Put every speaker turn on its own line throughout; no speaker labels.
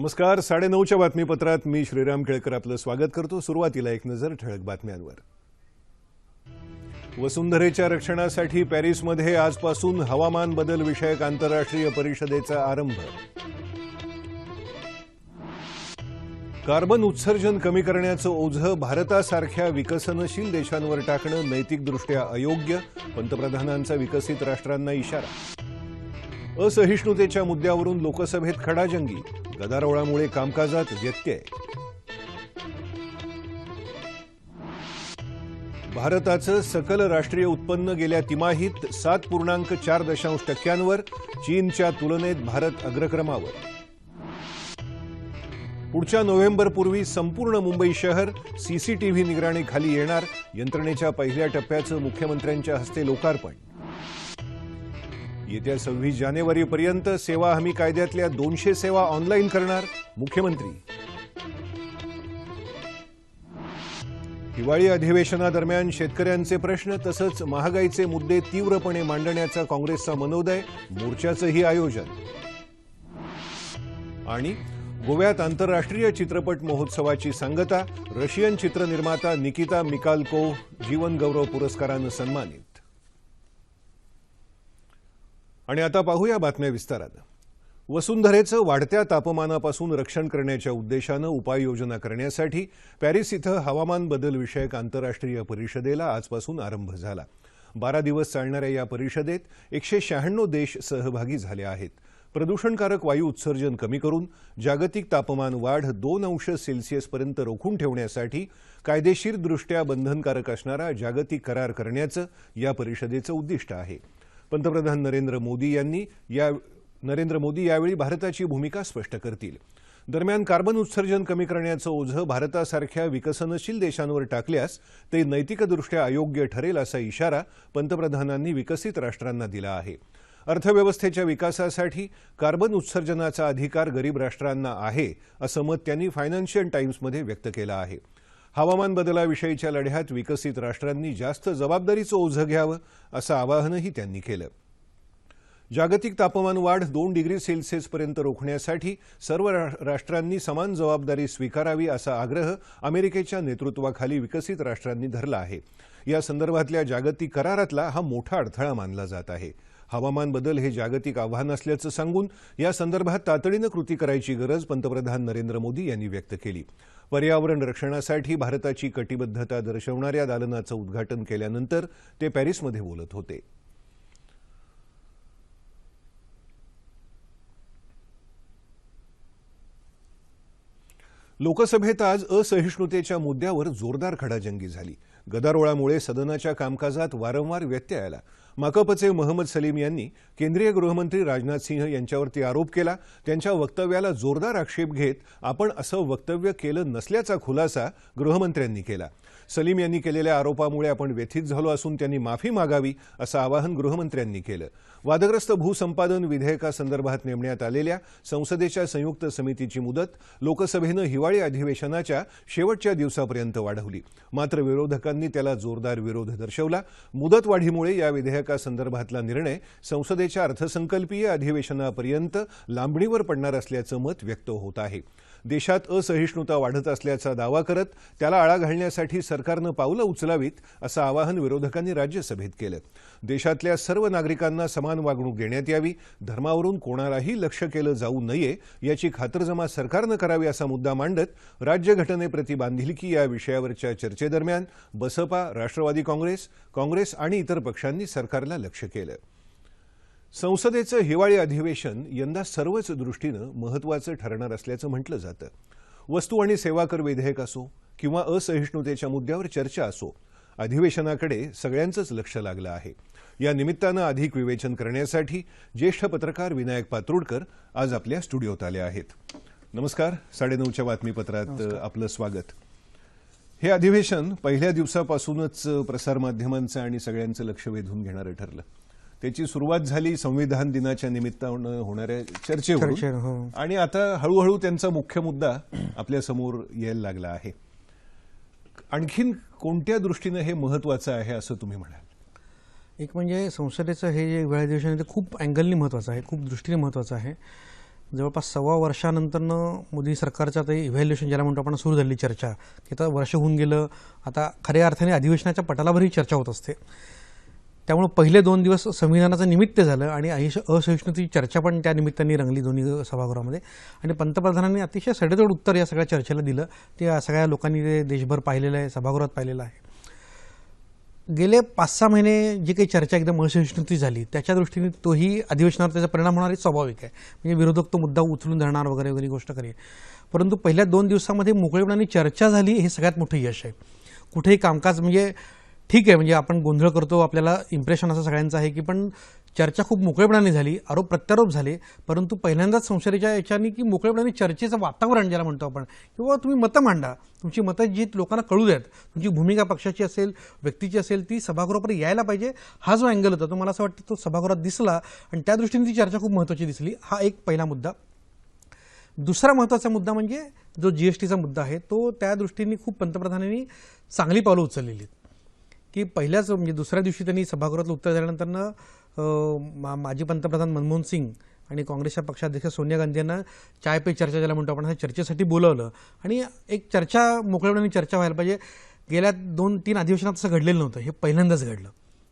नमस्कार. 9:30च्या बातमीपत्रात मी श्रीराम केळकर आपलं स्वागत करतो. सुरुवातीला एक नजर ठळक बातम्यांवर. वसुंधरेच्या रक्षणासाठी पॅरिसमध्ये आजपासून हवामान बदल विषयक आंतरराष्ट्रीय परिषदेचा आरंभ. कार्बन उत्सर्जन कमी करण्याचं ओझं भारतासारख्या विकसनशील देशांवर टाकणं नैतिकदृष्ट्या अयोग्य, पंतप्रधानांचा विकसित राष्ट्रांना इशारा. असहिष्णुतेच्या मुद्द्यावरून लोकसभेत खडाजंगी, गदारोळामुळे कामकाजात व्यत्यय. भारताचं सकल राष्ट्रीय उत्पन्न गेल्या तिमाहीत 7.4%, चीनच्या तुलनेत भारत अग्रक्रमावर. पुढच्या नोव्हेंबरपूर्वी संपूर्ण मुंबई शहर सीसीटीव्ही निगराणीखाली येणार, यंत्रणेच्या पहिल्या टप्प्याचं मुख्यमंत्र्यांच्या हस्ते लोकार्पण. येत्या 26 जानेवारीपर्यंत सेवा हमी कायद्यातल्या 200 सेवा ऑनलाईन करणार मुख्यमंत्री. हिवाळी अधिवेशनादरम्यान शेतकऱ्यांचे प्रश्न तसंच महागाईचे मुद्दे तीव्रपणे मांडण्याचा काँग्रेसचा मनोदय, मोर्चाचंही आयोजन. आणि गोव्यात आंतरराष्ट्रीय चित्रपट महोत्सवाची सांगता, रशियन चित्रनिर्माता निकिता मिखालकोव्ह जीवन गौरव पुरस्कारानं सन्मानित. आणि आता पाहूया बातम्या विस्तारानं. वसुंधरेचं वाढत्या तापमानापासून रक्षण करण्याच्या उद्देशानं उपाययोजना करण्यासाठी पॅरिस इथं हवामान बदल विषयक आंतरराष्ट्रीय परिषदेला आजपासून आरंभ झाला. 12 दिवस चालणाऱ्या या परिषदेत 196 देश सहभागी झाले आहेत. प्रदूषणकारक वायू उत्सर्जन कमी करून जागतिक तापमान वाढ 2 अंश सेल्सिअसपर्यंत रोखून ठेवण्यासाठी कायदेशीरदृष्ट्या बंधनकारक असणारा जागतिक करार करण्याचं या परिषदेचं उद्दिष्ट आहे. पंतप्रधान नरेंद्र मोदी यावेळी भारताची भूमिका स्पष्ट करतील. दरम्यान कार्बन उत्सर्जन कमी करण्याचं ओझं भारतासारख्या विकसनशील देशांवर टाकल्यास ते नैतिकदृष्ट्या अयोग्य ठरेल असा इशारा पंतप्रधानांनी विकसित राष्ट्रांना दिला आहे. अर्थव्यवस्थेच्या विकासासाठी कार्बन उत्सर्जनाचा अधिकार गरीब राष्ट्रांना आहे असं मत त्यांनी फायनान्शियल टाइम्समध्ये व्यक्त केलं आहे. हवामान बदलाविषयीच्या लढ्यात विकसित राष्ट्रांनी जास्त जबाबदारीचं ओझं घ्यावं असं आवाहनही त्यांनी केलं. जागतिक तापमान वाढ 2 डिग्री सेल्सिअसपर्यंत रोखण्यासाठी सर्व राष्ट्रांनी समान जबाबदारी स्वीकारावी असा आग्रह अमेरिकेच्या नेतृत्वाखाली विकसित राष्ट्रांनी धरला आहे. या संदर्भातल्या जागतिक करारातला हा मोठा अडथळा मानला जात आहे. हवामान बदल हे जागतिक आव्हान असल्याचं सांगून या संदर्भात तातडीनं कृती करायची गरज पंतप्रधान नरेंद्र मोदी यांनी व्यक्त केली. पर्यावरण रक्षणासाठी भारताची कटिबद्धता दर्शवणाऱ्या दालनाचं उद्घाटन केल्यानंतर ते पॅरिसमध्ये बोलत होते. लोकसभेत आज असहिष्णुतेच्या मुद्द्यावर जोरदार खडाजंगी झाली. गदारोळामुळे सदनाच्या कामकाजात वारंवार व्यत्यय आला. माकपचे मोहम्मद सलीम यांनी केंद्रीय गृहमंत्री राजनाथ सिंह यांच्यावरती आरोप केला. त्यांच्या वक्तव्याला जोरदार आक्षेप घेत आपण असं वक्तव्य केलं नसल्याचा खुलासा गृहमंत्र्यांनी केला. सलीम यांनी केलेल्या आरोपामुळे आपण व्यथित झालो असून त्यांनी माफी मागावी असं आवाहन गृहमंत्र्यांनी केलं. वादग्रस्त भूसंपादन विधेयकासंदर्भात नेमण्यात आलेल्या संसदेच्या संयुक्त समितीची मुदत लोकसभेनं हिवाळी अधिवेशनाच्या शेवटच्या दिवसापर्यंत वाढवली. मात्र विरोधकांनी त्याला जोरदार विरोध दर्शवला. मुदतवाढीमुळे या विधेयकासंदर्भातला निर्णय संसदेच्या अर्थसंकल्पीय अधिवेशनापर्यंत लांबणीवर पडणार असल्याचं मत व्यक्त होत आहे. देशात असहिष्णुता वाढत असल्याचा दावा करत त्याला आळा घालण्यासाठी सरकारनं पावलं उचलावीत असं आवाहन विरोधकांनी राज्यसभेत केलं. देशातल्या सर्व नागरिकांना समान वागणूक देण्यात यावी, धर्मावरून कोणालाही लक्ष्य केलं जाऊ नये याची खातरजमा सरकारनं करावी असा मुद्दा मांडत राज्यघटनेप्रती बांधिलकी या विषयावरच्या चर्चेदरम्यान बसपा, राष्ट्रवादी काँग्रेस आणि इतर पक्षांनी सरकारला लक्ष्य केलं. संसदेचं हिवाळी अधिवेशन यंदा सर्वच दृष्टीनं महत्त्वाचं ठरणार असल्याचं म्हटलं जातं. वस्तू आणि सेवा कर विधेयक असो किंवा असहिष्णुतेच्या मुद्द्यावर चर्चा असो, अधिवेशनाकडे सगळ्यांचंच लक्ष लागलं आहे. या निमित्तानं अधिक विवेचन करण्यासाठी ज्येष्ठ पत्रकार विनायक पात्रोडकर आज आपल्या स्टुडिओत आले आहेत. नमस्कार. 9:30च्या बातमीपत्रात आपलं स्वागत. हे अधिवेशन पहिल्या दिवसापासूनच प्रसारमाध्यमांचं आणि सगळ्यांचं लक्ष वेधून घेणारं ठरलं. त्याची सुरुवात झाली संविधान दिनाच्या निमित्तानं होणाऱ्या चर्चेवरून आणि आता हळूहळू त्यांचा मुख्य मुद्दा आपल्या समोर यायला लागला आहे. आणखीन कोणत्या दृष्टीने हे महत्त्वाचं आहे असं तुम्ही म्हणाल?
एक म्हणजे संसदेचं हे जे हिवाळी अधिवेशन आहे ते खूप अँगलनी महत्त्वाचं आहे, खूप दृष्टीने महत्त्वाचं आहे. जवळपास 1.25 वर्षानंतरनं मोदी सरकारचं आता इव्हॅल्युएशन ज्याला म्हणतो आपण सुरू झाली चर्चा, की आता वर्ष होऊन गेलं, आता खऱ्या अर्थाने अधिवेशनाच्या पटलावरही चर्चा होत असते. त्यामुळे पहिले 2 दिवस संविधानाचं निमित्त झालं आणि असहिष्णुतेची चर्चा पण त्या निमित्ताने रंगली दोन्ही सभागृहामध्ये. आणि पंतप्रधानांनी अतिशय सडेतोड उत्तर या सगळ्या चर्चेला दिलं. ते सगळ्या लोकांनी ते देशभर पाहिलेलं आहे, सभागृहात पाहिलेलं आहे. गेले 5-6 महिने जी काही चर्चा एकदम असहिष्णुती झाली त्याच्या दृष्टीने तोही अधिवेशनावर त्याचा परिणाम होणार हे स्वाभाविक आहे. म्हणजे विरोधक तो मुद्दा उचलून धरणार वगैरे वगैरे गोष्ट करेल. परंतु पहिल्या 2 दिवसामध्ये मोकळेपणाने चर्चा झाली हे सगळ्यात मोठं यश आहे. कुठेही कामकाज म्हणजे ठीक आहे, म्हणजे आपण गोंधळ करतो, आपल्याला इम्प्रेशन असं सगळ्यांचं आहे की पण चर्चा खूप मोकळेपणाने झाली, आरोप प्रत्यारोप झाले. परंतु पहिल्यांदाच संसदेच्या याच्याने की मोकळेपणाने चर्चेचं वातावरण ज्याला म्हणतो आपण, किंवा तुम्ही मतं मांडा, तुमची मतं जी लोकांना कळू द्यात, तुमची भूमिका पक्षाची असेल व्यक्तीची असेल ती सभागृहापर्यंत यायला पाहिजे. हा जो अँगल होता तो मला असं वाटतं तो सभागृहात दिसला आणि त्या दृष्टीने ती चर्चा खूप महत्त्वाची दिसली. हा एक पहिला मुद्दा. दुसरा महत्त्वाचा मुद्दा म्हणजे जो जीएसटीचा मुद्दा आहे तो त्या दृष्टीने खूप पंतप्रधानांनी चांगली पावलं उचललेली की पहिल्याच म्हणजे दुसऱ्या दिवशी त्यांनी सभागृहातलं उत्तर दिल्यानंतरनं माजी पंतप्रधान मनमोहन सिंग आणि काँग्रेसच्या पक्षाध्यक्ष सोनिया गांधी यांना चाय पे चर्चा ज्याला म्हणतो आपण चर्चेसाठी बोलवलं आणि एक चर्चा मोकळेपणाने चर्चा व्हायला पाहिजे. गेल्या 2-3 अधिवेशनात असं घडलेलं नव्हतं, हे पहिल्यांदाच घडलं.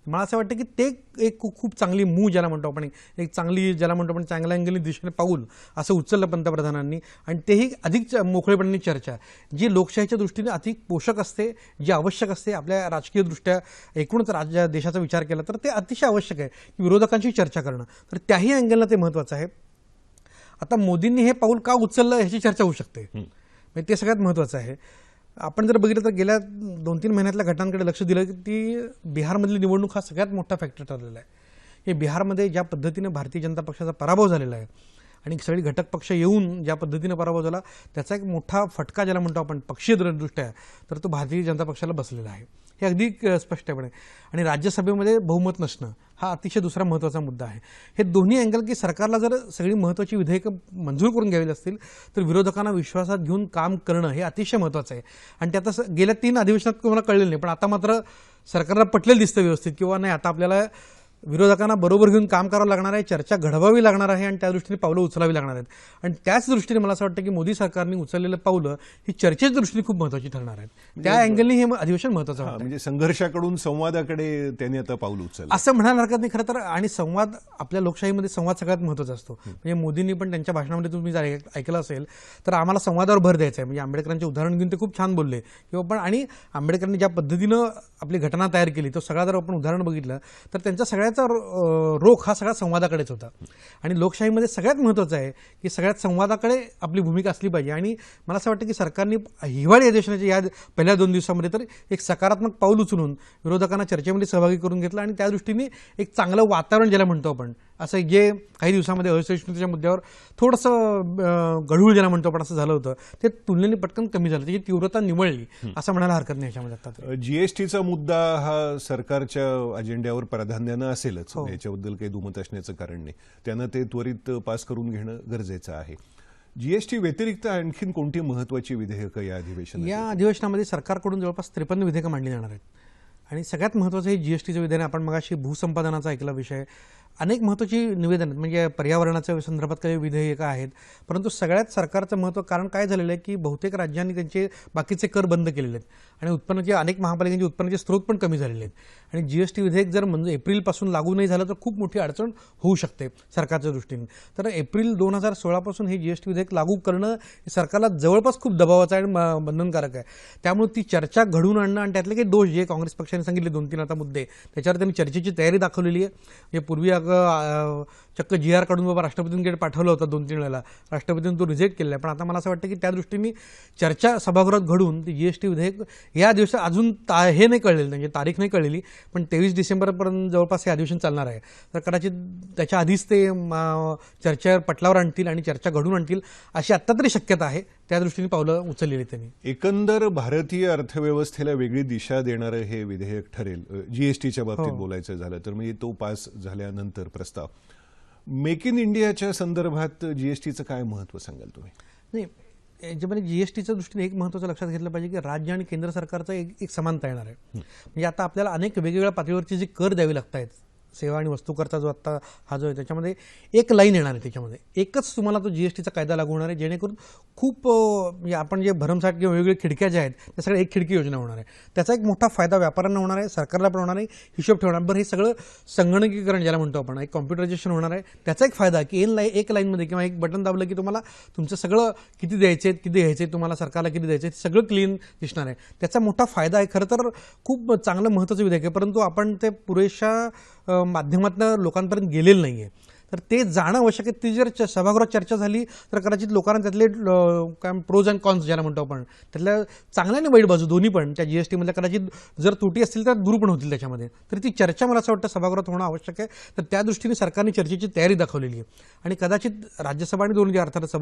मला असं वाटतं की ते एक खूप चांगली मूव ज्याला म्हणतो आपण, एक चांगली ज्याला म्हणतो आपण चांगल्या अँगलनी दिशेने पाऊल असं उचललं पंतप्रधानांनी. आणि तेही अधिक मोकळेपणाने चर्चा जी लोकशाहीच्या दृष्टीने अधिक पोषक असते, जी आवश्यक असते आपल्या राजकीयदृष्ट्या एकूणच देशाचा विचार केला तर ते अतिशय आवश्यक आहे की विरोधकांशी चर्चा करणं. तर त्याही अँगलला ते महत्त्वाचं आहे. आता मोदींनी हे पाऊल का उचललं ह्याची चर्चा होऊ शकते, म्हणजे ते सगळ्यात महत्त्वाचं आहे. आपण जर बघितलं तर गेल्या 2-3 महिन्यातल्या घटनांकडे लक्ष दिलं की ती बिहारमधली निवडणूक हा सगळ्यात मोठा फॅक्टर ठरलेला आहे. हे बिहारमध्ये ज्या पद्धतीने भारतीय जनता पक्षाचा पराभव झालेला आहे आणि सगळी घटक पक्ष येऊन ज्या पद्धतीने पराभव झाला त्याचा एक मोठा फटका ज्याला म्हणतो आपण पक्षीय दृष्ट्या तर तो भारतीय जनता पक्षाला बसलेला आहे, हे अगदी स्पष्टपणे. आणि राज्यसभेमध्ये बहुमत नसणं हा अतिशय दुसरा महत्त्वाचा मुद्दा आहे. हे दोन्ही अँगल की सरकारला जर सगळी महत्त्वाची विधेयकं मंजूर करून घ्यावी असतील तर विरोधकांना विश्वासात घेऊन काम करणं हे अतिशय महत्त्वाचं आहे. आणि ते आता गेल्या 3 अधिवेशनात कोणाला कळलेलं नाही, पण आता मात्र सरकारला पटलेलं दिसतं व्यवस्थित किंवा नाही आता आपल्याला विरोधकांना बरोबर घेऊन काम करावं लागणार आहे, चर्चा घडवावी लागणार आहे आणि त्या दृष्टीने पावलं उचलावी लागणार आहेत. आणि त्याच दृष्टीने मला असं वाटतं की मोदी सरकारने उचललेलं पावलं ही चर्चेच्या दृष्टीने खूप महत्त्वाची ठरणार आहेत. त्या अँगलने हे अधिवेशन महत्त्वाचं आहे.
म्हणजे संघर्षाकडून संवादाकडे त्यांनी आता पाऊल उचललं
असं म्हणायला हरकत नाही खरं तर. आणि संवाद आपल्या लोकशाहीमध्ये संवाद सगळ्यात महत्त्वाचा असतो. म्हणजे मोदींनी पण त्यांच्या भाषणामध्ये तुम्ही जर ऐकलं असेल तर आम्हाला संवादावर भर द्यायचा आहे. म्हणजे आंबेडकरांचे उदाहरण घेऊन ते खूप छान बोलले किंवा पण आणि आंबेडकरांनी ज्या पद्धतीनं आपली घटना तयार केली तो सगळा जर आपण उदाहरण बघितलं तर त्यांचा सगळ्याचा रोख हा सगळा संवादाकडेच होता. आणि लोकशाहीमध्ये सगळ्यात महत्त्वाचं आहे की सगळ्यात संवादाकडे आपली भूमिका असली पाहिजे. आणि मला असं वाटतं की सरकारने हिवाळी अधिवेशनाच्या या पहिल्या 2 दिवसामध्ये तर एक सकारात्मक पाऊल उचलून विरोधकांना चर्चेमध्ये सहभागी करून घेतलं आणि त्या दृष्टीने एक चांगलं वातावरण ज्याला म्हणतो आपण असं जे काही दिवसामध्ये असहिष्णुतेच्या मुद्द्यावर थोडंसं गढूळ ज्याला म्हणतो आपण असं झालं होतं ते तुलनेने पटकन कमी झालं, त्याची तीव्रता निवळली असं म्हणायला हरकत नाही. याच्यामध्ये आता
जीएसटीचा मुद्दा हा सरकारच्या अजेंड्यावर प्राधान्यानं असेलच, याच्याबद्दल काही दुमत असण्याचं कारण नाही. त्यानं ते त्वरित पास करून घेणं गरजेचं आहे. जीएसटी व्यतिरिक्त आणखीन कोणती महत्त्वाची विधेयकं या अधिवेशनात?
या अधिवेशनामध्ये सरकारकडून जवळपास 53 विधेयकं मांडली जाणार आहेत. आणि सगळ्यात महत्त्वाचं हे जीएसटीचं विधान. आपण मगाशी भूसंपादनाचा ऐकला विषय, अनेक महत्त्वाची निवेदन आहेत म्हणजे पर्यावरणाच्या संदर्भात काही विधेयकं आहेत. परंतु सगळ्यात सरकारचं महत्त्व कारण काय झालेलं आहे की बहुतेक राज्यांनी त्यांचे बाकीचे कर बंद केलेले आहेत आणि उत्पन्नाचे अनेक महापालिकांचे उत्पन्नाचे स्रोत पण कमी झालेले आहेत. आणि जीएसटी विधेयक जर म्हणजे एप्रिलपासून लागू नाही झालं तर खूप मोठी अडचण होऊ शकते सरकारच्या दृष्टीने. तर एप्रिल 2016 पासून हे जीएसटी विधेयक लागू करणं हे सरकारला जवळपास खूप दबावाचं आणि बंधनकारक आहे. त्यामुळे ती चर्चा घडवून आणणं आणि त्यातले काही दोष जे काँग्रेस पक्षाने सांगितले 2-3 आता मुद्दे त्याच्यावर त्यांनी चर्चेची तयारी दाखवलेली आहे. म्हणजे पूर्वी चक्क GR काढून बाबा राष्ट्रपतींकडे पाठवलं होतं 2-3 वेळेला, राष्ट्रपतींनी तो रिजेक्ट केलेला आहे. पण आता मला असं वाटतं की त्या दृष्टीने चर्चा सभागृहात घडून ते जीएसटी विधेयक या दिवसात अजून हे नाही कळलेलं, म्हणजे तारीख नाही कळलेली, पण 23 डिसेंबरपर्यंत जवळपास हे अधिवेशन चालणार आहे. तर कदाचित त्याच्या आधीच ते चर्चेवर पटलावर आणतील आणि चर्चा घडून आणतील अशी आत्ता तरी शक्यता आहे. त्या दृष्टीने पावलं उचललेली त्यांनी.
एकंदर भारतीय अर्थव्यवस्थेला वेगळी दिशा देणारं हे विधेयक ठरेल. जीएसटीच्या बाबतीत बोलायचं झालं तर म्हणजे तो पास झाल्यानंतर प्रस्ताव मेक इन इंडियाच्या संदर्भात जीएसटीचं काय महत्त्व सांगाल तुम्ही?
नाही, याच्यामध्ये जीएसटीच्या दृष्टीने एक महत्त्वाचं लक्षात घेतलं पाहिजे की राज्य आणि केंद्र सरकारचा एक समानता येणार आहे. म्हणजे आता आपल्याला अनेक वेगवेगळ्या पातळीवरचे जे कर द्यावे लागत आहेत सेवा आणि वस्तू करचा जो आत्ता हा जो आहे त्याच्यामध्ये एक लाईन येणार आहे, त्याच्यामध्ये एकच तुम्हाला तो जीएसटीचा कायदा लागू होणार आहे, जेणेकरून खूप म्हणजे आपण जे भरमसाठ किंवा वेगवेगळ्या खिडक्या ज्या आहेत त्या सगळ्या एक खिडकी योजना होणार आहे. त्याचा एक मोठा फायदा व्यापाऱ्यांना होणार आहे, सरकारला पण होणार आहे, हिशोब ठेवणार. बरं, हे सगळं संगणकीकरण ज्याला म्हणतो आपण, एक कॉम्प्युटरायझेशन होणार आहे. त्याचा एक फायदा की एक लाईनमध्ये किंवा एक बटन दाबलं की तुम्हाला तुमचं सगळं किती द्यायचे किती घ्यायचे, तुम्हाला सरकारला किती द्यायचे सगळं क्लीन दिसणार आहे. त्याचा मोठा फायदा आहे. खरं तर खूप चांगलं महत्त्वाचं विधेयक आहे, परंतु आपण ते पुरेशा माध्यमातून लोकांपर्यंत गेलेलं नाही आहे. तर ते जाणं आवश्यक आहे. ती जर सभागृहात चर्चा झाली तर कदाचित लोकांना त्यातले काय प्रोज अँड कॉन्स ज्याला म्हणतो आपण, त्यातल्या चांगल्या आणि वाईट बाजू दोन्ही पण त्या जीएसटीमधल्या कदाचित जर त्रुटी असतील तर दूर पण होतील त्याच्यामध्ये. तर ती चर्चा मला असं वाटतं सभागृहात होणं आवश्यक आहे. तर त्या दृष्टीने सरकारने चर्चेची तयारी दाखवलेली आहे आणि कदाचित राज्यसभा आणि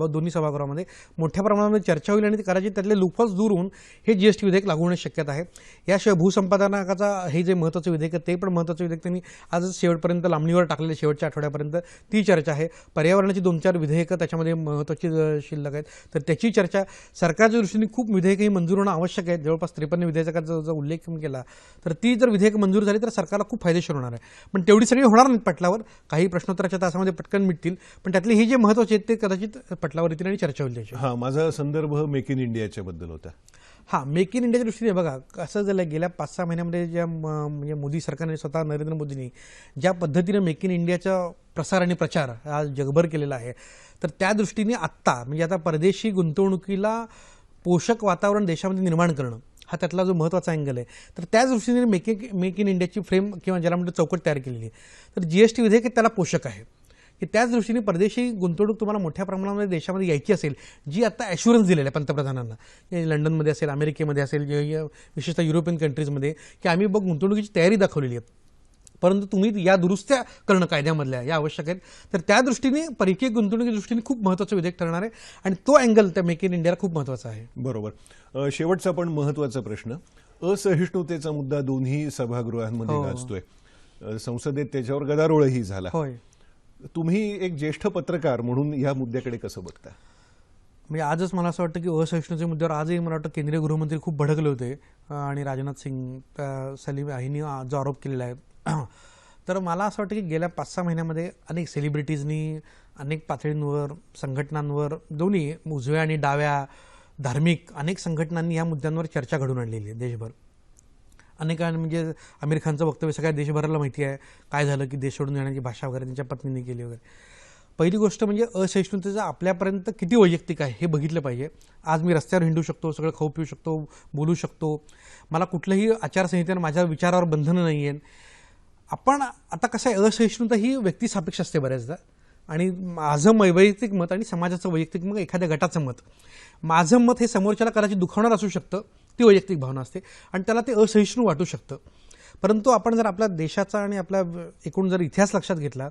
दोन्ही सभागृहामध्ये मोठ्या प्रमाणामध्ये चर्चा होईल आणि कदाचित त्यातले लूपहोल्स दूर होऊन हे जीएसटी विधेयक लागू होण्याची शक्यता आहे. याशिवाय भूसंपादनाचा हे जे महत्त्वाचं विधेयक आहे ते पण महत्त्वाचं विधेयक त्यांनी आजच शेवटपर्यंत लांबणीवर टाकलेले, शेवटच्या आठवड्यापर्यंत ती चर्चा आहे. पर्यावरणाची 2-4 विधेयकं त्याच्यामध्ये महत्त्वाची शिल्लक आहेत, तर त्याची चर्चा सरकारच्या दृष्टीने खूप विधेयकही मंजूर होणं आवश्यक आहे. जवळपास 53 विधेयकाचा जर उल्लेख केला तर ती जर विधेयक मंजूर झाली तर सरकारला खूप फायदेशीर होणार आहे. पण तेवढी सगळी होणार नाहीत पटलावर, काही प्रश्नोत्तराच्या तासामध्ये पटकन मिटतील, पण त्यातले हे जे महत्त्वाचे आहेत ते कदाचित पटलावर येतील आणि चर्चा होईल त्याची.
हां, माझा संदर्भ मेक इन इंडियाच्या बद्दल होता.
हां, मेक इन इंडियाच्या दृष्टीने बघा कसं झालं, गेल्या 5-6 महिन्यामध्ये ज्या म्हणजे मोदी सरकारने स्वतः नरेंद्र मोदींनी ज्या पद्धतीने मेक इन इंडियाचा प्रसार आणि प्रचार आज जगभर केलेला आहे, तर त्या दृष्टीने आत्ता म्हणजे आता परदेशी गुंतवणुकीला पोषक वातावरण देशामध्ये निर्माण करणं हा त्यातला जो महत्त्वाचा अँगल आहे. तर त्याच दृष्टीने मेक इन इंडियाची फ्रेम किंवा ज्याला म्हणतो चौकट तयार केलेली आहे. तर जीएसटी विधेयक त्याला पोषक आहे की त्याच दृष्टीने परदेशी गुंतवणूक तुम्हाला मोठ्या प्रमाणामध्ये देशामध्ये यायची असेल, जी आता ॲश्युरन्स दिलेलं आहे पंतप्रधानांना, लंडनमध्ये असेल, अमेरिकेमध्ये असेल, विशेषतः युरोपियन कंट्रीजमध्ये, की आम्ही बघ गुंतवणुकीची तयारी दाखवलेली आहे, परंतु तुम्ही या दुरुस्त्या करणं कायद्यामधल्या या आवश्यक आहेत. तर त्या दृष्टीने परकीय गुंतवणुकीच्या दृष्टीने खूप महत्त्वाचं विधेयक ठरणार आहे आणि तो अँगल त्या मेक इन इंडियाला खूप महत्त्वाचा आहे.
बरोबर. शेवटचा पण महत्त्वाचा प्रश्न, असहिष्णुतेचा मुद्दा दोन्ही सभागृहांमध्ये गाजतोय. संसदेत त्याच्यावर गदारोळही झाला.
होय,
तुम्ही एक ज्येष्ठ पत्रकार म्हणून या मुद्द्याकडे कसं बघता?
म्हणजे आजच मला असं वाटतं की असहिष्णुतेच्या मुद्द्यावर आजही मला वाटतं केंद्रीय गृहमंत्री खूप भडकले होते आणि राजनाथ सिंग सलीम यांनी जो आरोप केलेला आहे, तर मला असं वाटतं की गेल्या 5-6 महिन्यामध्ये अनेक सेलिब्रिटीजनी अनेक पातळींवर, संघटनांवर, दोन्ही उजव्या आणि डाव्या, धार्मिक अनेक संघटनांनी या मुद्द्यांवर चर्चा घडून आणलेली आहे देशभर. अनेकांनी म्हणजे आमिर खानचं वक्तव्य सगळ्या देशभराला माहिती आहे, काय झालं की देश सोडून जाण्याची भाषा वगैरे त्यांच्या पत्नीने केली वगैरे. पहिली गोष्ट म्हणजे असहिष्णुतेचं आपल्यापर्यंत किती वैयक्तिक आहे हे बघितलं पाहिजे. आज मी रस्त्यावर हिंडू शकतो, सगळं खाऊ पिऊ शकतो, बोलू शकतो, मला कुठलंही आचारसंहितेनं माझ्या विचारावर बंधनं नाही आहेत. आपण आता कसं आहे, असहिष्णुता ही व्यक्तिसापेक्ष असते बऱ्याचदा, आणि माझं वैयक्तिक मत आणि समाजाचं वैयक्तिक मत, एखाद्या गटाचं मत, माझं मत हे समोरच्याला कदाचित दुखावणार असू शकतं, ती वैयक्तिक भावना असते आणि त्याला ते असहिष्णू वाटू शकतं. परंतु आपण जर आपल्या देशाचा आणि आपला एकूण जर इतिहास लक्षात घेतला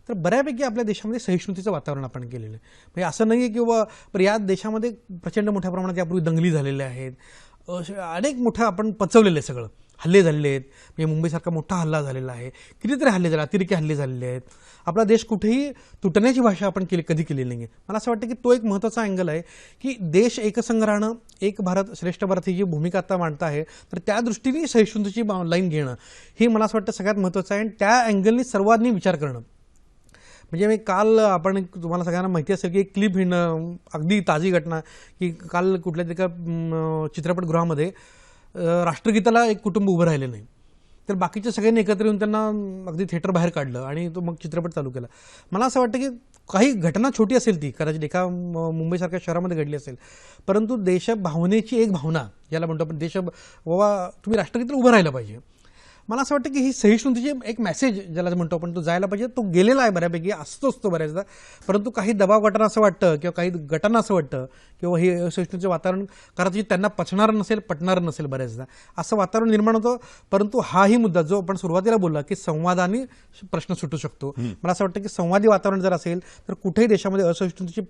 तर बऱ्यापैकी आपल्या देशामध्ये सहिष्णुतेचं वातावरण आपण केलेलं आहे. म्हणजे असं नाही आहे की पण या देशामध्ये प्रचंड मोठ्या प्रमाणात यापूर्वी दंगली झालेल्या आहेत, अनेक मोठं आपण पचवलेलं आहे, सगळं हल्ले झालेले आहेत. म्हणजे मुंबईसारखा मोठा हल्ला झालेला आहे, कितीतरी हल्ले झाले, अतिरेकी हल्ले झालेले आहेत. आपला देश कुठेही तुटण्याची भाषा आपण कधी केलेली नाही आहे. मला असं वाटतं की तो एक महत्त्वाचा अँगल आहे की देश एकसंघ राहणं, एक भारत श्रेष्ठ भारत ही जी भूमिका आता मांडता आहे, तर त्या दृष्टीने सहिष्णुतेची लाईन घेणं हे मला असं वाटतं सगळ्यात महत्त्वाचं आहे आणि त्या अँगलनी सर्वांनी विचार करणं. म्हणजे मी काल, आपण तुम्हाला सगळ्यांना माहिती असेल की एक क्लिप अगदी ताजी घटना, की काल कुठल्या तरी एका चित्रपटगृहामध्ये राष्ट्रगीताला एक कुटुंब उभं राहिले नाही, तर बाकीच्या सगळ्यांनी एकत्र येऊन त्यांना अगदी थिएटर बाहेर काढलं आणि तो मग चित्रपट चालू केला. मला असं वाटतं की काही घटना छोटी असेल, ती कदाचित एका मुंबईसारख्या शहरामध्ये घडली असेल, परंतु देशभावनेची एक भावना ज्याला म्हणतो आपण, बाबा तुम्ही राष्ट्रगीताला उभं राहिलं पाहिजे. मला असं वाटतं की ही सहिष्णुतेची एक मेसेज ज्याला म्हणतो आपण, तो जायला पाहिजे. तो गेलेला आहे बऱ्यापैकी, असतो बऱ्याचदा, परंतु काही दबाव गटांना असं वाटतं किंवा काही गटांना असं वाटतं किंवा हे असहिष्णुतेचं वातावरण कदाचित त्यांना पचणारं नसेल, पटणारं नसेल, बऱ्याचदा असं वातावरण निर्माण होतं. परंतु हाही मुद्दा जो आपण सुरुवातीला बोलला की संवादाने प्रश्न सुटू शकतो, मला असं वाटतं की संवादी वातावरण जर असेल तर कुठेही देशामध्ये असहिष्णुतेची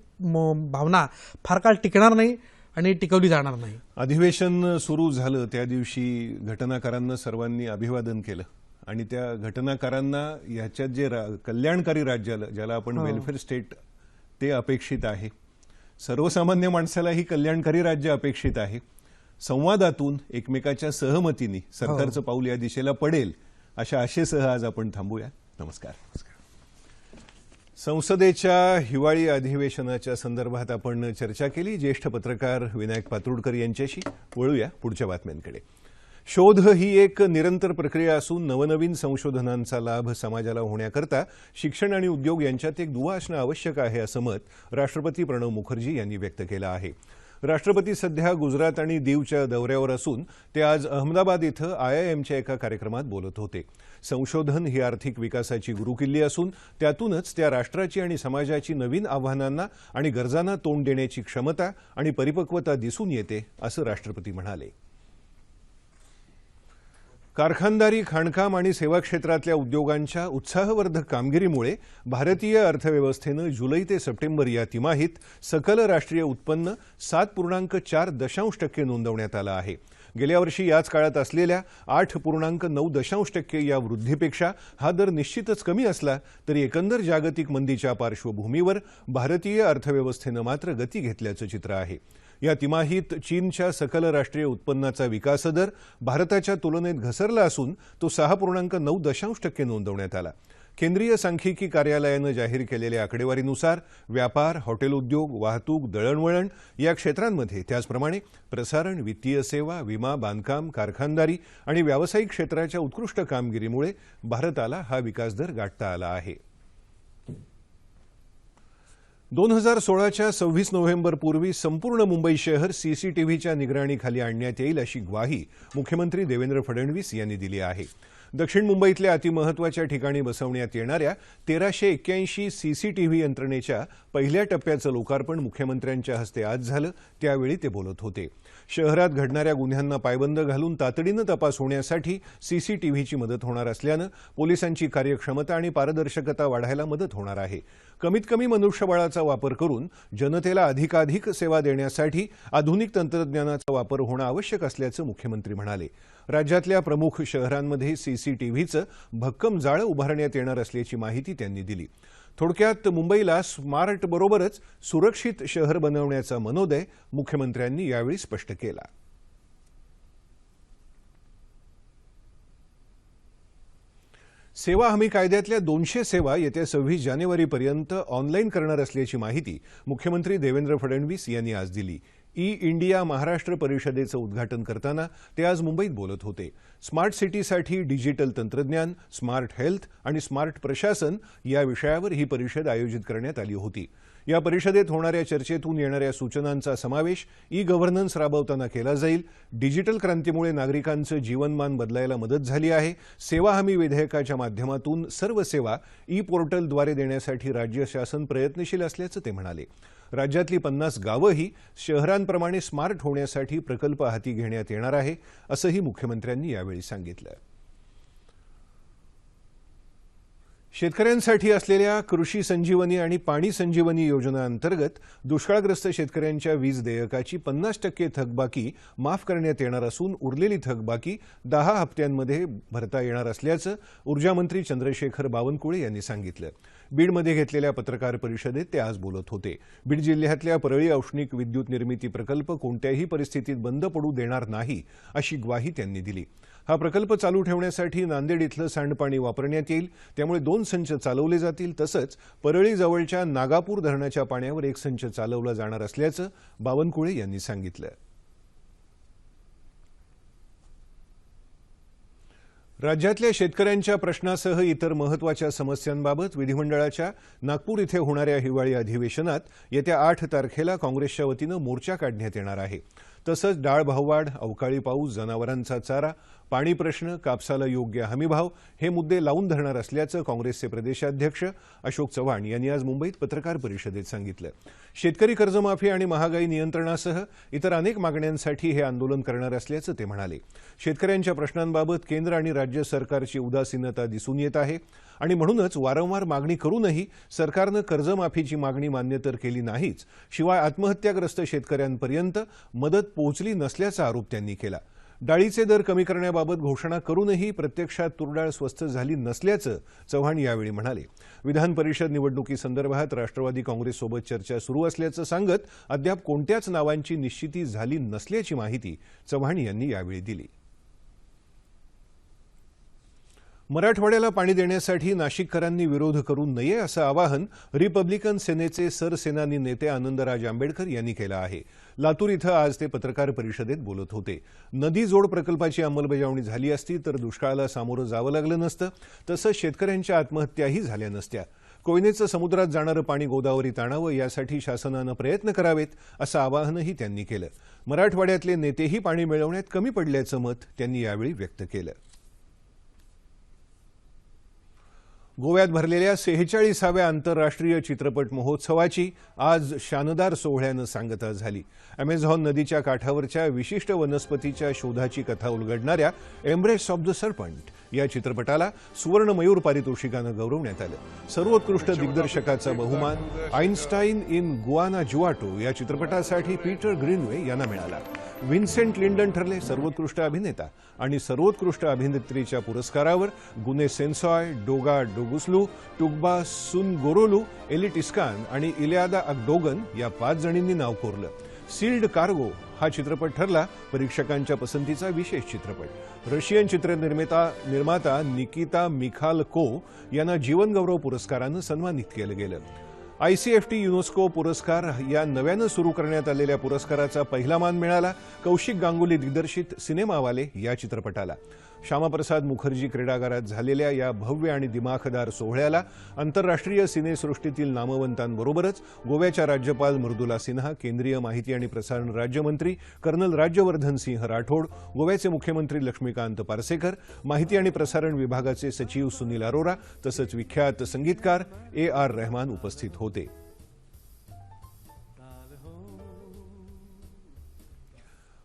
भावना फार काळ टिकणार नाही आणि टिकवली जाणार नाही.
अधिवेशन सुरू झालं त्या दिवशी घटनाकारांना सर्वांनी अभिवादन केलं आणि त्या घटनाकारांना ह्याच्यात जे कल्याणकारी राज्य ज्याला आपण वेलफेअर स्टेट ते अपेक्षित आहे, सर्वसामान्य माणसाला ही कल्याणकारी राज्य अपेक्षित आहे. संवादातून एकमेकाच्या सहमतीने सरकारचं पाऊल या दिशेला पडेल अशा आशेसह आज आपण थांबूया. नमस्कार. संसदेच्या हिवाळी अधिवेशनाच्या संदर्भात आपण चर्चा केली. ज्येष्ठ पत्रकार विनायक पात्रुडकर यांच्याशी. वळूया पुढच्या बातम्यांकडे. शोध ही एक निरंतर प्रक्रिया असून नवनवीन संशोधनांचा लाभ समाजाला होण्याकरता शिक्षण आणि उद्योग यांच्यात एक दुवा असणं आवश्यक आहे, असं मत राष्ट्रपती प्रणव मुखर्जी यांनी व्यक्त केलं आहे. राष्ट्रपती सध्या गुजरात आणि दीवच्या दौऱ्यावर असून ते आज अहमदाबाद इथं IIMच्या एका कार्यक्रमात बोलत होते. संशोधन ही आर्थिक विकासाची गुरुकिल्ली असून त्यातूनच त्या राष्ट्राची आणि समाजाची नवीन आव्हानांना आणि गरजांना तोंड देण्याची क्षमता आणि परिपक्वता दिसून येते, असं राष्ट्रपती म्हणाले. कारखानदारी, खाणकाम आणि सेवा क्षेत्रातल्या उद्योगांच्या उत्साहवर्धक कामगिरीमुळे भारतीय अर्थव्यवस्थेनं जुलै ते सप्टेंबर या तिमाहीत सकल राष्ट्रीय उत्पन्न 7.4% नोंदवण्यात आलं आहे. गेल्या वर्षी याच काळात असलेल्या 8.9% या वृद्धीपेक्षा हा दर निश्चितच कमी असला तरी एकंदर जागतिक मंदीच्या पार्श्वभूमीवर भारतीय अर्थव्यवस्थेनं मात्र गती घेतल्याचं चित्र आहे. या तिमाहीत चीनच्या सकल राष्ट्रीय उत्पन्नाचा विकास दर भारताच्या तुलनेत घसरला असून तो 6.9% नोंदवण्यात आला. केंद्रीय सांख्यिकी कार्यालयानं जाहीर केलेल्या आकडेवारीनुसार व्यापार, हॉटेल उद्योग, वाहतूक, दळणवळण या क्षेत्रांमध्ये, त्याचप्रमाणे प्रसारण, वित्तीय सेवा, विमा, बांधकाम, कारखानदारी आणि व्यावसायिक क्षेत्राच्या उत्कृष्ट कामगिरीमुळे भारताला हा विकासदर गाठता आला आहे. 2016च्या 26 नोव्हेंबरपूर्वी संपूर्ण मुंबई शहर CCTVच्या निगराणीखाली आणण्यात येईल अशी ग्वाही मुख्यमंत्री देवेंद्र फडणवीस यांनी दिली आहे. दक्षिण मुंबईतल्या अतिमहत्त्वाच्या ठिकाणी बसवण्यात येणाऱ्या 1381 CCTV यंत्रणेच्या पहिल्या टप्प्याचं लोकार्पण मुख्यमंत्र्यांच्या हस्ते आज झालं. त्यावेळी ते बोलत होते. शहरात घडणाऱ्या गुन्ह्यांना पायबंद घालून तातडीनं तपास होण्यासाठी CCTVची मदत होणार असल्यानं पोलिसांची कार्यक्षमता आणि पारदर्शकता वाढायला मदत होणार आहे. कमीत कमी मनुष्यबळाचा वापर करून जनतेला अधिकाधिक सेवा देण्यासाठी आधुनिक तंत्रज्ञानाचा वापर होणं आवश्यक असल्याचं मुख्यमंत्री म्हणाले. राज्यातल्या प्रमुख शहरांमध्ये CCTVचं भक्कम जाळं उभारण्यात येणार असल्याची माहिती त्यांनी दिली. थोडक्यात मुंबईला स्मार्ट बरोबरच सुरक्षित शहर बनवण्याचा मनोदय मुख्यमंत्र्यांनी यावेळी स्पष्ट केला. सेवा हमी कायद्यातल्या 200 सेवा येत्या 26 जानेवारीपर्यंत ऑनलाईन करणार असल्याची माहिती मुख्यमंत्री देवेंद्र फडणवीस यांनी आज दिली. ई-इंडिया महाराष्ट्र परिषदेचं उद्घाटन करताना ते आज मुंबईत बोलत होते. स्मार्ट सिटीसाठी डिजिटल तंत्रज्ञान, स्मार्ट हेल्थ आणि स्मार्ट प्रशासन या विषयावर ही परिषद आयोजित करण्यात आली होती. या परिषदेत होणाऱ्या चर्चेतून येणाऱ्या सूचनांचा समावेश ई-गव्हर्नन्स राबवताना केला जाईल. डिजिटल क्रांतीमुळे नागरिकांचं जीवनमान बदलायला मदत झाली आहे. सेवा हमी विधेयकाच्या माध्यमातून सर्व सेवा ई-पोर्टलद्वारे देण्यासाठी राज्य शासन प्रयत्नशील असल्याचं ते म्हणाले. राज्यातली 50 गावंही शहरांप्रमाणे स्मार्ट होण्यासाठी प्रकल्प हाती घेण्यात येणार आहे, असंही मुख्यमंत्र्यांनी यावेळी सांगितलं. शेतकऱ्यांसाठी असलेल्या कृषी संजीवनी आणि पाणी संजीवनी योजनांतर्गत दुष्काळग्रस्त शेतकऱ्यांच्या वीज देयकाची 50% थकबाकी माफ करण्यात येणार असून उरलेली थकबाकी 10 हप्त्यांमध्ये भरता येणार असल्याचं ऊर्जामंत्री चंद्रशेखर बावनकुळे यांनी सांगितलं. बीडमध्ये घेतलेल्या पत्रकार परिषदेत ते आज बोलत होते. बीड जिल्ह्यातल्या परळी औष्णिक विद्युत निर्मिती प्रकल्प कोणत्याही परिस्थितीत बंद पडू देणार नाही, अशी ग्वाही त्यांनी दिली. हा प्रकल्प चालू ठेवण्यासाठी नांदेड इथलं सांडपाणी वापरण्यात येईल. त्यामुळे 2 संच चालवले जातील. तसंच परळी जवळच्या नागापूर धरणाच्या पाण्यावर 1 संच चालवला जाणार असल्याचं बावनकुळे यांनी सांगितलं. राज्यातल्या शेतकऱ्यांच्या प्रश्नासह इतर महत्त्वाच्या समस्यांबाबत विधिमंडळाच्या नागपूर इथे होणाऱ्या हिवाळी अधिवेशनात येत्या 8 तारखेला काँग्रेसच्या वतीनं मोर्चा काढण्यात येणार आहे. तसंच डाळ भाववाढ, अवकाळी पाऊस, जनावरांचा चारा, पाणी प्रश्न, कापसाला योग्य हमीभाव हे मुद्दे लावून धरणार असल्याचं काँग्रेसचे प्रदेशाध्यक्ष अशोक चव्हाण यांनी आज मुंबईत पत्रकार परिषदेत सांगितलं. शेतकरी कर्जमाफी आणि महागाई नियंत्रणासह इतर अनेक मागण्यांसाठी हे आंदोलन करणार असल्याचं ते म्हणाले. शेतकऱ्यांच्या प्रश्नांबाबत केंद्र आणि राज्य सरकारची उदासीनता दिसून येत आहे आणि म्हणूनच वारंवार मागणी करूनही सरकारनं कर्जमाफीची मागणी मान्य तर केली नाहीच, शिवाय आत्महत्याग्रस्त शेतकऱ्यांपर्यंत मदत पोहोचली नसल्याचा आरोप त्यांनी केला. डाळीचे दर कमी करण्याबाबत घोषणा करूनही प्रत्यक्षात तूरडाळ स्वस्त झाली नसल्याचं चव्हाण यावेळी म्हणाले. विधान परिषद निवडणुकीसंदर्भात राष्ट्रवादी काँग्रेससोबत चर्चा सुरू असल्याचं सांगत अद्याप कोणत्याच नावांची निश्चिती झाली नसल्याची माहिती चव्हाण यांनी यावेळी दिली. मराठवाड्याला पाणी देण्यासाठी नाशिककरांनी विरोध करू नये असं आवाहन रिपब्लिकन सेनेचे सरसेनानी नेते आनंदराज आंबेडकर यांनी केलं आहे। लातूर इथं आज ते पत्रकार परिषदेत बोलत होते। नदी जोड प्रकल्पाची अंमलबजावणी झाली असती तर दुष्काळाला सामोरं जावं लागलं नसतं, तसंच शेतकऱ्यांच्या आत्महत्याही झाल्या नसत्या। कोयनेचं समुद्रात जाणारं पाणी गोदावरीत आणावं यासाठी शासनानं प्रयत्न करावेत असं आवाहनही त्यांनी केलं। मराठवाड्यातले नेतेही पाणी मिळवण्यात कमी पडल्याचं मत त्यांनी यावेळी व्यक्त केलं। गोव्यात भरलेल्या 46व्या आंतरराष्ट्रीय चित्रपट महोत्सवाची आज शानदार सोहळ्यानं सांगता झाली। अमेझॉन नदीच्या काठावरच्या विशिष्ट वनस्पतीच्या शोधाची कथा उलगडणाऱ्या एम्ब्रेस ऑफ द सर्पंट या चित्रपटाला सुवर्ण मयूर पारितोषिकानं गौरवण्यात आलं। सर्वोत्कृष्ट दिग्दर्शकाचा बहुमान आइन्स्टाइन इन गुआनाजुआटो या चित्रपटासाठी पीटर ग्रीनवे यांना मिळाला। विन्सेंट लिंडन ठरले सर्वोत्कृष्ट अभिनेता आणि सर्वोत्कृष्ट अभिनेत्रीच्या पुरस्कारावर गुने सेन्सॉय, डोगा डोगुसलू, टुग्बा सुनगोरोलू, एली टिस्कान आणि इलियादा अगडोगन या 5 जणींनी नाव कोरलं। सील्ड कार्गो हा चित्रपट ठरला परीक्षकांच्या पसंतीचा विशेष चित्रपट। रशियन चित्रनिर्माता निकिता मिखालको यांना जीवनगौरव पुरस्कारानं सन्मानित केलं गेलं। ICFT युनेस्को पुरस्कार या नव्यानं सुरू करण्यात आलेल्या पुरस्काराचा पहिला मान मिळाला कौशिक गांगुली दिग्दर्शित सिनेमावाले या चित्रपटाला। श्यामाप्रसाद मुखर्जी क्रीडागारात झालेल्या या भव्य आणि दिमाखदार सोहळ्याला आंतरराष्ट्रीय सिनेसृष्टीतील नामवंतांबरोबरच गोव्याच्या राज्यपाल मृदुला सिन्हा, केंद्रीय माहिती आणि प्रसारण राज्यमंत्री कर्नल राज्यवर्धन सिंह राठोड, गोव्याचे मुख्यमंत्री लक्ष्मीकांत पार्सेकर, माहिती आणि प्रसारण विभागाचे सचिव सुनील अरोरा तसंच विख्यात संगीतकार AR रहमान उपस्थित होते।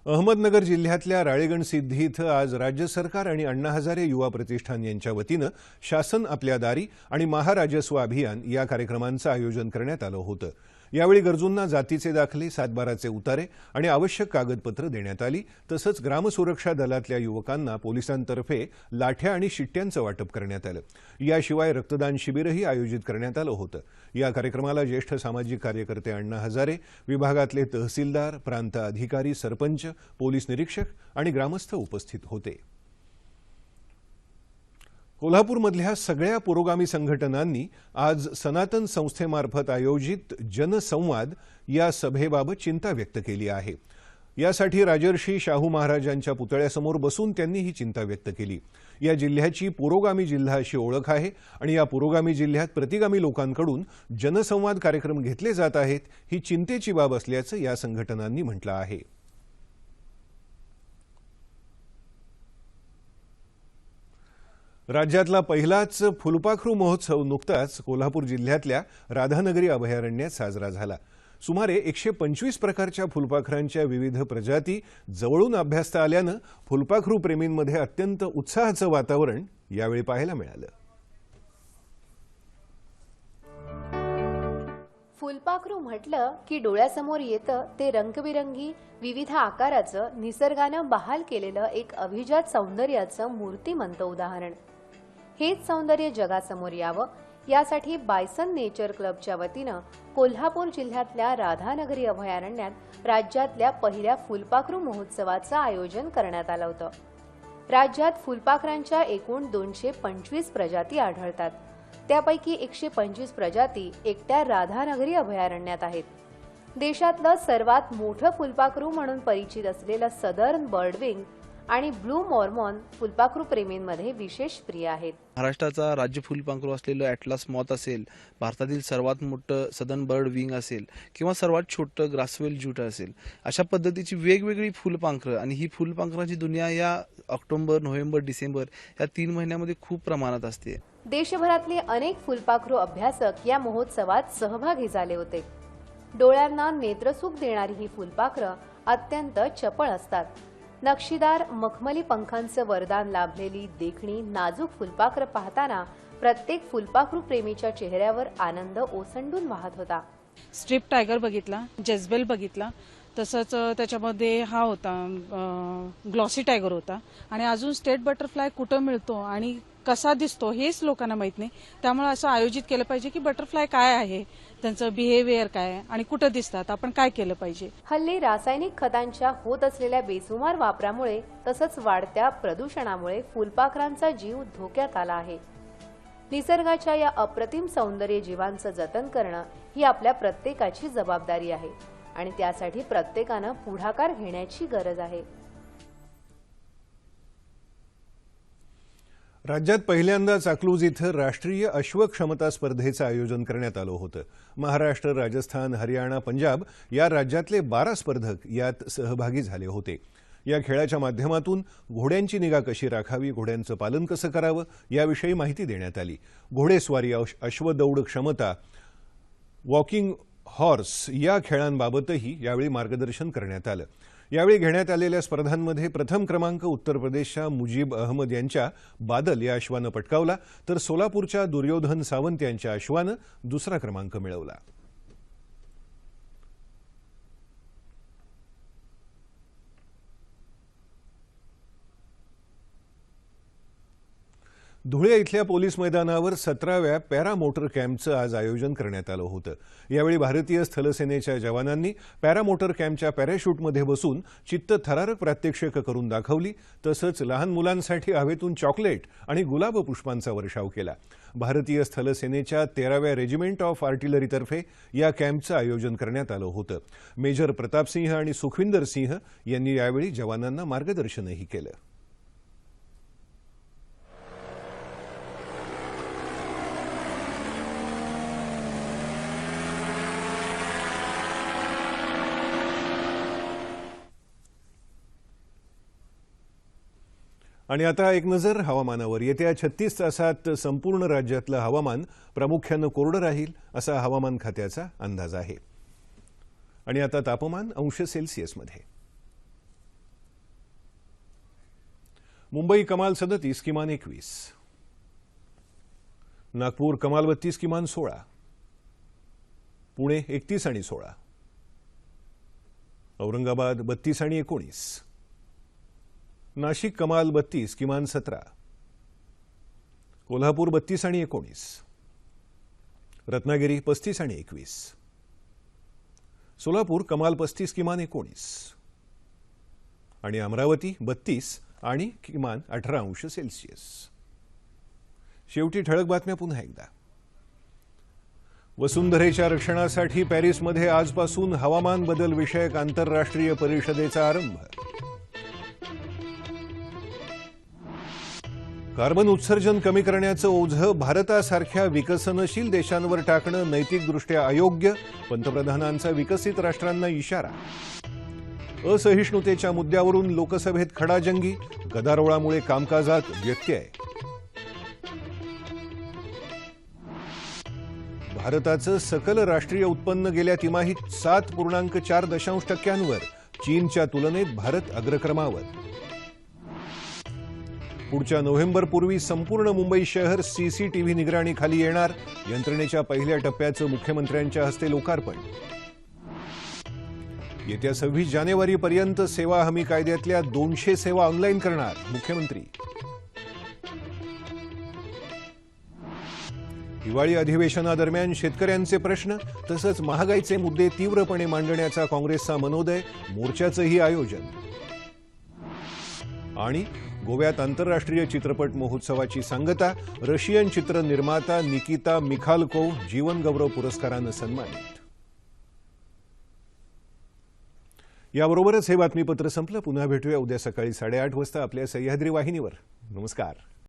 अहमदनगर जिल्ह्यातल्या राळेगणसिद्धी इथं आज राज्य सरकार आणि अण्णा हजारे युवा प्रतिष्ठान यांच्या वतीनं शासन आपल्या दारी आणि महाराजस्व अभियान या कार्यक्रमांचं आयोजन करण्यात आलं होतं। यावेळी गरजूंना जातीचे दाखले, सातबाराचे उतारे आणि आवश्यक कागदपत्र देण्यात आली। तसंच ग्रामसुरक्षा दलातल्या युवकांना पोलिसांतर्फे लाठ्या आणि शिट्ट्यांचं वाटप करण्यात आलं। याशिवाय रक्तदान शिबिरही आयोजित करण्यात आलं होतं। या कार्यक्रमाला ज्येष्ठ सामाजिक कार्यकर्ते अण्णा हजारे, विभागातले तहसीलदार, प्रांत अधिकारी, सरपंच, पोलीस निरीक्षक आणि ग्रामस्थ उपस्थित होते। कोल्हापूरमधल्या सगळ्या पुरोगामी संघटनांनी आज सनातन संस्थेमार्फत आयोजित जनसंवाद या सभेबाबत चिंता व्यक्त केली आहे। यासाठी राजर्षी शाहू महाराजांच्या पुतळ्यासमोर बसून त्यांनी ही चिंता व्यक्त केली। या जिल्ह्याची पुरोगामी जिल्हा अशी ओळख आहे आणि या पुरोगामी जिल्ह्यात प्रतिगामी लोकांकडून जनसंवाद कार्यक्रम घेतले जात आहेत, ही चिंतेची बाब असल्याचं या संघटनांनी म्हटलं आहे। राज्यातला पहिलाच फुलपाखरू महोत्सव नुकताच कोल्हापूर जिल्ह्यातल्या राधानगरी अभयारण्यात साजरा झाला। सुमारे 125 प्रकारच्या फुलपाखरांच्या विविध प्रजाती जवळून अभ्यासता आल्यानं फुलपाखरू प्रेमींमध्ये अत्यंत उत्साहाचं वातावरण यावेळी पाहायला मिळालं।
फुलपाखरू म्हटलं की डोळ्यासमोर येतं ते रंगबिरंगी विविध आकाराचं निसर्गानं बहाल केलेलं एक अभिजात सौंदर्याचं मूर्तिमंत उदाहरण। हेच सौंदर्य जगासमोर यावं यासाठी बायसन नेचर क्लबच्या वतीनं कोल्हापूर जिल्ह्यातल्या राधानगरी अभयारण्यात राज्यातल्या पहिल्या फुलपाखरू महोत्सवाचं आयोजन करण्यात आलं होतं। राज्यात फुलपाखरांच्या एकूण 225 प्रजाती आढळतात। त्यापैकी 125 प्रजाती एकट्या राधानगरी अभयारण्यात आहेत। देशातलं सर्वात मोठं फुलपाखरू म्हणून परिचित असलेलं सदर्न बर्डविंग आणि ब्लू मॉर्मॉन फुलपाखरू प्रेमींमध्ये विशेष प्रिय आहेत।
महाराष्ट्राचा राज्य फुलपाखरू असलेलं ॲटलास मॉथ असेल, भारतातील सर्वात मोठं सदर्न बर्ड विंग असेल किंवा सर्वात छोटं ग्रासवेल ज्यूट असेल, अशा पद्धतीची वेगवेगळी फुलपाखरं आणि ही फुलपाखरांची दुनिया या ऑक्टोबर, नोव्हेंबर, डिसेंबर या 3 महिन्यामध्ये खूप प्रमाणात असते।
देशभरातले अनेक फुलपाखरू अभ्यासक या महोत्सवात सहभागी झाले होते। डोळ्यांना नेत्रसुख देणारी ही फुलपाखरं अत्यंत चपळ असतात। नक्षीदार मखमली पंखांचं वरदान लाभलेली देखणी नाजूक फुलपाखरं पाहताना प्रत्येक फुलपाखरू प्रेमीच्या चेहऱ्यावर आनंद ओसंडून वाहत होता।
स्ट्रिप टायगर बघितला, जेझबेल बघितला, तसंच त्याच्यामध्ये हा होता ग्लॉसी टायगर होता आणि अजून स्टेट बटरफ्लाय कुठं मिळतो आणि कसा दिसतो हेच लोकांना माहित नाही. त्यामुळे असं आयोजित केलं पाहिजे की बटरफ्लाय काय आहे, त्यांचं बिहेवियर काय आहे आणि कुठं दिसतात, आपण काय केलं पाहिजे.
हल्ली रासायनिक खतांच्या होत असलेल्या बेसुमार वापरामुळे तसंच वाढत्या प्रदूषणामुळे फुलपाखरांचा जीव धोक्यात आला आहे. निसर्गाच्या या अप्रतिम सौंदर्य जीवांचं जतन करणं ही आपल्या प्रत्येकाची जबाबदारी आहे आणि त्यासाठी प्रत्येकानं पुढाकार घेण्याची गरज आहे.
राज्यात पहिल्यांदाच अकलूज इथं राष्ट्रीय अश्वक्षमता स्पर्धेचं आयोजन करण्यात आलं होतं. महाराष्ट्र, राजस्थान, हरियाणा, पंजाब या राज्यातले 12 स्पर्धक यात सहभागी झाले होते. या खेळाच्या माध्यमातून घोड्यांची निगा कशी राखावी, घोड्यांचं पालन कसं करावं याविषयी माहिती देण्यात आली. घोडेस्वारी, अश्वदौड क्षमता, वॉकिंग हॉर्स या खेळांबाबतही यावेळी मार्गदर्शन करण्यात आलं. यावेळी घेण्यात आलेल्या स्पर्धांमध्ये प्रथम क्रमांक उत्तर प्रदेशच्या मुजीब अहमद यांच्या बादल या अश्वानं पटकावला, तर सोलापूरच्या दुर्योधन सावंत यांच्या अश्वानं दुसरा क्रमांक मिळवला. धुळे इथल्या पोलीस मैदानावर 17व्या पॅरा मोटर कॅम्पचं आज आयोजन करण्यात आलं होतं. यावेळी भारतीय स्थलसेनेच्या जवानांनी पॅरा मोटर कॅम्पच्या पॅराशूटमध्ये बसून चित्तथरारक प्रात्यक्षिकं करून दाखवली. तसंच लहान मुलांसाठी हवेतून चॉकलेट आणि गुलाब पुष्पांचा वर्षाव केला. भारतीय स्थलसेनेच्या 13व्या रेजिमेंट ऑफ आर्टिलरीतर्फे या कॅम्पचं आयोजन करण्यात आलं होतं. मेजर प्रतापसिंह आणि सुखविंदर सिंह यांनी यावेळी जवानांना मार्गदर्शनही केलं. आणि आता एक नजर हवामानावर. येत्या 36 तासात संपूर्ण राज्यातलं हवामान प्रामुख्यानं कोरडं राहील असा हवामान खात्याचा अंदाज आहे. आणि आता तापमान अंश सेल्सिअसमध्ये. मुंबई कमाल 37, किमान 21. नागपूर कमाल 32, किमान 16. पुणे 31 आणि 16. औरंगाबाद 32 आणि 19. नाशिक कमाल 32, किमान 17. कोल्हापूर 32 आणि 19. रत्नागिरी 35 आणि 21. सोलापूर कमाल 35, किमान 19. आणि अमरावती 32 आणि किमान 18 अंश सेल्सिअस. शेवटी ठळक बातम्या पुन्हा एकदा. वसुंधरेच्या रक्षणासाठी पॅरिसमध्ये आजपासून हवामान बदल विषयक आंतरराष्ट्रीय परिषदेचा आरंभ. कार्बन उत्सर्जन कमी करण्याचं ओझं भारतासारख्या विकसनशील देशांवर टाकणं नैतिकदृष्ट्या अयोग्य, पंतप्रधानांचा विकसित राष्ट्रांना इशारा. असहिष्णुतेच्या मुद्द्यावरून लोकसभेत खडाजंगी, गदारोळामुळे कामकाजात व्यत्यय. भारताचं सकल राष्ट्रीय उत्पन्न गेल्या तिमाहीत 7.4%, चीनच्या तुलनेत भारत अग्रक्रमावर. पुढच्या नोव्हेंबरपूर्वी संपूर्ण मुंबई शहर सीसीटीव्ही निगराणीखाली येणार, यंत्रणेच्या पहिल्या टप्प्याचं मुख्यमंत्र्यांच्या हस्ते लोकार्पण. येत्या 26 जानेवारीपर्यंत सेवा हमी कायद्यातल्या 200 सेवा ऑनलाईन करणार मुख्यमंत्री. हिवाळी अधिवेशनादरम्यान शेतकऱ्यांचे प्रश्न तसंच महागाईचे मुद्दे तीव्रपणे मांडण्याचा काँग्रेसचा मनोदय, मोर्चाचंही आयोजन. आणि गोव्यात आंतरराष्ट्रीय चित्रपट महोत्सवाची सांगता, रशियन चित्रनिर्माता निकिता मिखालकोव्ह जीवनगौरव पुरस्कारानं सन्मानित. याबरोबरच हे बातमीपत्र संपलं. पुन्हा भेटूया उद्या सकाळी 8:30 वाजता आपल्या सह्याद्री वाहिनीवर. नमस्कार.